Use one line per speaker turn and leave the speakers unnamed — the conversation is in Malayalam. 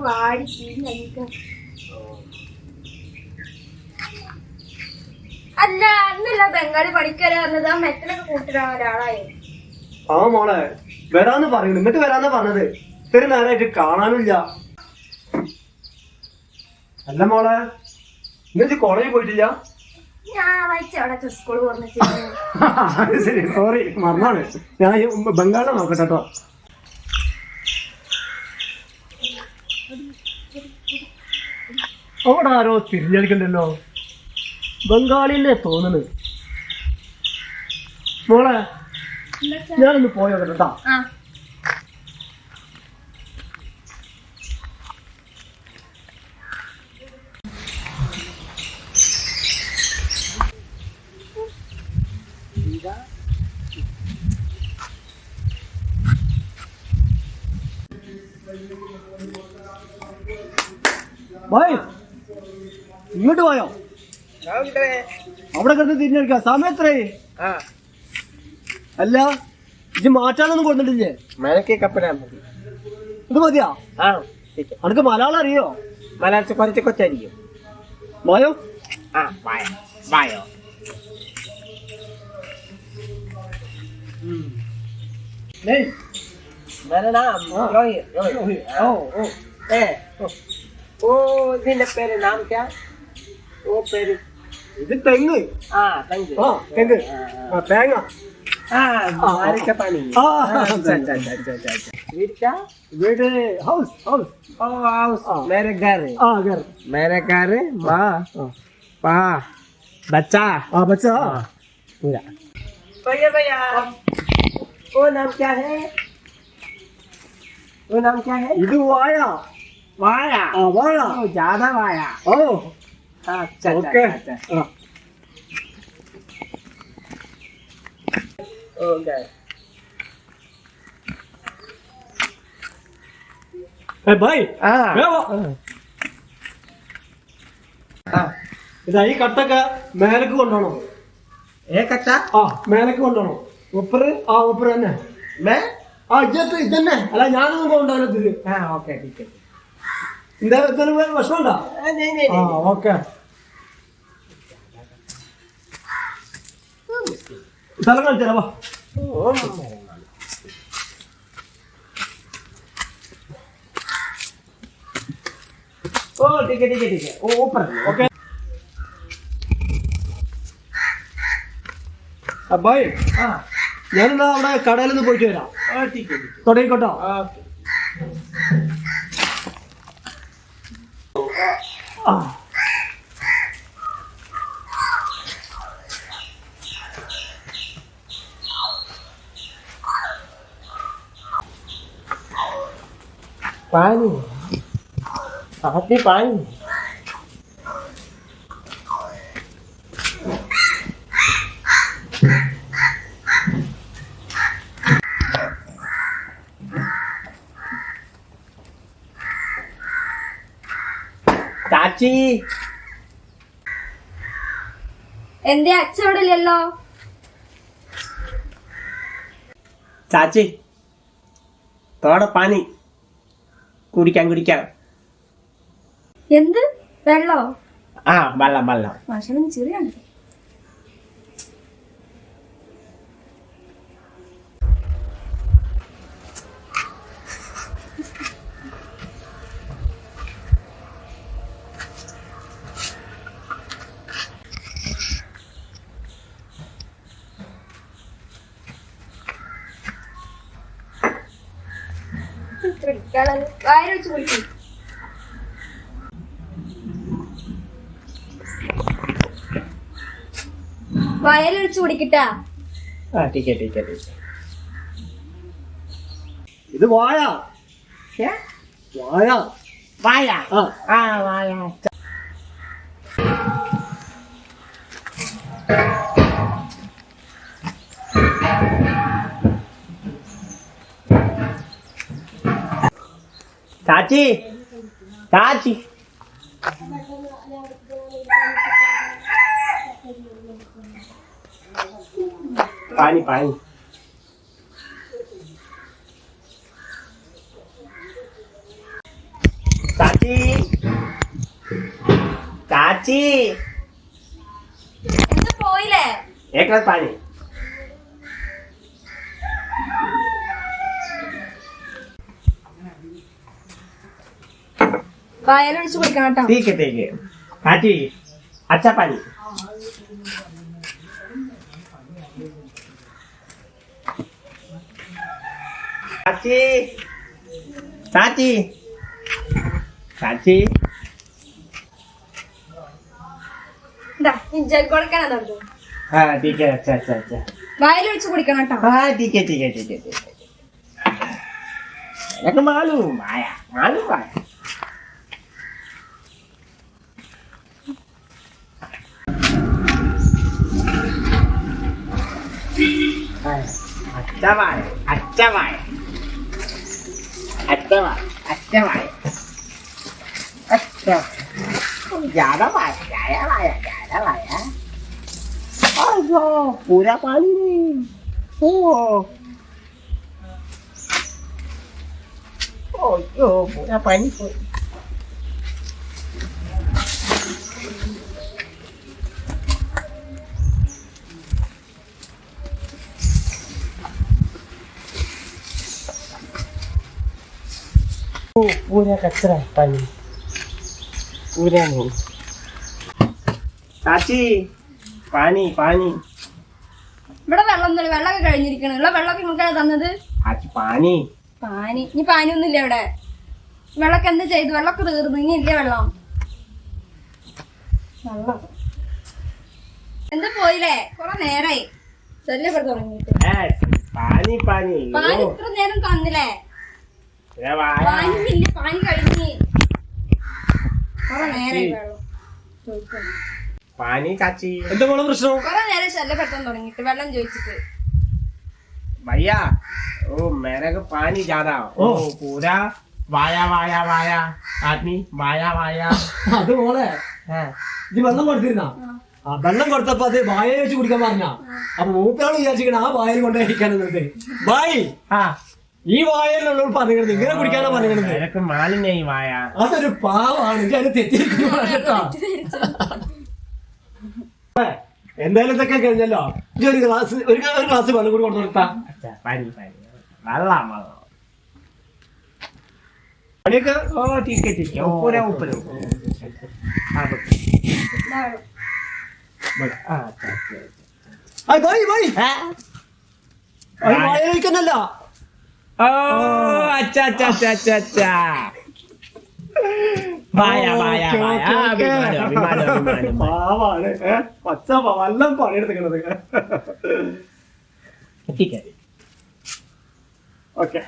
വാടി അല്ല അന്നല്ല ബംഗാളി പഠിക്കാറ് പറഞ്ഞത് ആ മെറ്റലൊക്കെ കൂട്ടിടാൻ ഒരാളായി.
ആ മോളെ വരാന്ന് പറയുന്നു, എന്നിട്ട് വരാന്നാ പറഞ്ഞത്. ഇത്തിരി നേരമായിട്ട് കാണാനില്ല. അല്ല മോളെ, ഇന്ന് കോളേജിൽ പോയിട്ടില്ല?
ഞായറാഴ്ച അവിടെ സ്കൂൾ പറഞ്ഞിട്ട്.
അത് ശരി, സോറി മറന്നാണ്. ഞാൻ ബംഗാളിനെ നോക്കട്ടെ കേട്ടോ. അവിടെ ആരോ തിരിഞ്ഞടിക്കണ്ടല്ലോ, ബംഗാളിന്നെ തോന്നുന്നു. മോളെ ഞാനൊന്ന് പോയോ കേട്ടോ. ഭായ് ഇങ്ങോട്ട് പോയോ? അവിടെ കിടന്ന് തിരിഞ്ഞടിക്ക സമയത്രേ. അല്ല ഇത് മാറ്റാനൊന്നും കൊടുത്തിട്ടില്ലേ? ഇത് മതിയാ? അനക്ക് മലയാളം അറിയോ?
മലയാളത്തിൽ കുറച്ച് കൊച്ചായിരിക്കും.
വായോ
വായോ. मेरा नाम रोहित. ओ ഇതിന്റെ പേര് നാം क्या? ഓ പേര്
ഇത് തെങ്ങ്.
തെങ്ങ്.
തെങ്ങ് തേങ്ങ.
बारिश का पानी. वीड क्या?
വീട് ഹൗസ്. ഹൗസ്.
ओ हाउस. मेरे घर.
घर.
मेरे घर माँ पा बच्चा.
बच्चा
पूरा. भैया भैया वो नाम क्या है? वो नाम क्या है?
ഇത് വായ.
वाया.
വായ.
ज्यादा वाया. अच्छा
ओके.
ओके.
ഭായ് ഇതാ ഈ കട്ടൊക്കെ മേലേക്ക് കൊണ്ടുപോകണം.
कच्चा
മേലേക്ക് കൊണ്ടുപോകണം.
ऊपर.
ഊപ്പർ തന്നെ.
मैं
ഇതന്നെ. അല്ല ഞാനൊന്നും കൊണ്ടുപോകണത്തില്ല.
ओके ठीक है.
എന്തായാലും വിഷമമുണ്ടോ?
नहीं
ഓക്കെ. സ്ഥലം കളിച്ചാ വാ.
ठीक है. वो ऊपर.
ഓക്കെ. ഭായ് ഞാനെന്നാ അവിടെ കടയിലൊന്ന് പോയിട്ട് വരാം.
ठीक है.
തുടങ്ങിക്കോട്ടോ.
पानी. हाथी पानी. चाची
എന്റെ അച്ഛനോടില്ലല്ലോ.
चाची थोड़ा पानी കുടിക്കാം.
എന്ത് വെള്ളോ?
വെള്ളം.
ഭക്ഷണം ചെറിയാണ്. വായിലൊഴിച്ച് കുടിക്കും. വയലൊഴിച്ച് കുടിക്കട്ടാ.
ठीक है.
ഇത് വായ. വായ.
वाया. वाया. चाची पानी. चाची चाची
എന്താ പോയില്ലേ?
एक ग्लास पानी
വായലൊഴിച്ച് കുടിക്കണം കേട്ടോ.
ठीक है चाची अच्छा पानी चाची चाची चाची
ഇതാ ഇജ്ജൽ കൊടുക്കണം അതുകൊണ്ട്.
हाँ ठीक है अच्छा अच्छा अच्छा
വായലൊഴിച്ച് കുടിക്കണം കേട്ടോ.
हाँ ठीक है ठीक है ठीक है ठीक है एक मालूम आया अच्छा भाई अच्छा भाई अच्छा भाई अच्छा भाई अच्छा ज्यादा भाई हाँ पूरा पानी नहीं ओ पूरा पानी पूरा कचरा है पानी पूरा नहीं चाची पानी पानी
ഇവിടെ വെള്ളമൊക്കെ കഴിഞ്ഞിരിക്കണം. ഉള്ള വെള്ളമൊക്കെ നിങ്ങൾക്കാണ് തന്നത്.
चाची पानी
പാനി ഇനി പാനിയൊന്നും ഇല്ല ഇവിടെ. വെള്ളമൊക്കെ എന്ത് ചെയ്തു? വെള്ളമൊക്കെ തീർന്നു. ഇനി ഇല്ല വെള്ളം. എന്താ പോയില്ലേ? കൊറേ നേരായി ശല്യപ്പെട്ട് തുടങ്ങിയിട്ട്.
पानी पानी
പാനി ഇത്ര നേരം തന്നില്ലേ?
ये वाया
പാനിയില്ല, പാനി കഴിഞ്ഞ് കൊറേ നേരായി വെള്ളം ചോദിക്കുന്നു.
पानी चाची
എന്താ മോളെ പ്രശ്നം?
കൊറേ നേരം ശല്യപ്പെടുത്താൻ തുടങ്ങിയിട്ട് വെള്ളം ചോദിച്ചിട്ട്.
भैया ओ मेरे को पानी ज्यादा ओ पूरा वाया वाया वाया आदमी वाया वाया
അത് മോളെ
हाँ
ഇത് വെള്ളം കൊടുത്തിരുന്ന ആ വെള്ളം കൊടുത്തപ്പോ അത് വായയിൽ വെച്ച് കുടിക്കാൻ പറഞ്ഞ അപ്പൊ മൂപ്പരാള് വിചാരിച്ചിരിക്കണ ആ വായയിൽ കൊണ്ടേയിരിക്കാനെന്നിട്ട് ബായ്
हाँ
ഈ വായയിലുള്ള പറഞ്ഞത് ഇങ്ങനെ കുടിക്കാനാ പറഞ്ഞത്.
मेरे को मालूम नहीं वाया
അതൊരു പാവാണ്. എനിക്ക് അതിന് തെറ്റിയിരിക്കുന്നു കേട്ടോ. എന്തായാലും ഇതൊക്കെ കഴിഞ്ഞല്ലോ. ഇനി ഒരു ഗ്ലാസ് വെള്ളം കൂടി കൊണ്ടു കൊടുത്താ
अच्छा पानी पानी वाला वाला
പണിയൊക്കെ
ओ ठीक है ऊपर है ऊपर हाँ
ഇതാ വെള്ളം.
अच्छा अच्छा
ആ, ബായ് ബായ് അത് വായയിലേക്കന്നല്ല.
ओ अच्छा अच्छा अच्छा अच्छा अच्छा वाया वाया वाया अभिमान
പാവാണ്. പച്ച വല്ലം പണിയെടുത്തിക്കണത്.
ठीक है
ഓക്കെ